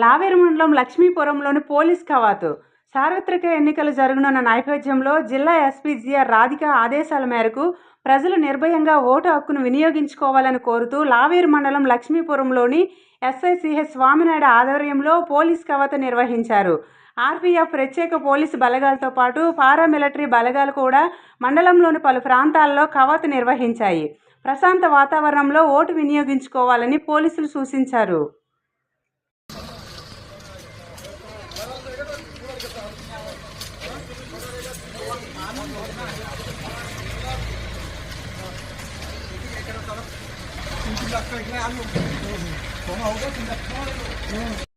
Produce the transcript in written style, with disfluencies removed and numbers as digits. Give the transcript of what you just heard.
లావేరు మండలం లక్ష్మీపురంలోని పోలీస్ కవాతు సార్వత్రిక ఎన్నికలు జరగనున్న నేపథ్యంలో జిల్లా ఎస్పీ జిఆర్ రాధిక ఆదేశాల మేరకు ప్రజలు నిర్భయంగా ఓటు హక్కును వినియోగించుకోవాలని కోరుతూ లావేరు మండలం లక్ష్మీపురంలోని ఎస్ఐ సిహెచ్ స్వామినాయుడు ఆధ్వర్యంలో పోలీస్ కవాతు నిర్వహించారు. ఆర్పీఎఫ్ ప్రత్యేక పోలీసు బలగాలతో పాటు పారామిలిటరీ బలగాలు కూడా మండలంలోని పలు ప్రాంతాల్లో కవాతు నిర్వహించాయి. ప్రశాంత వాతావరణంలో ఓటు వినియోగించుకోవాలని పోలీసులు సూచించారు.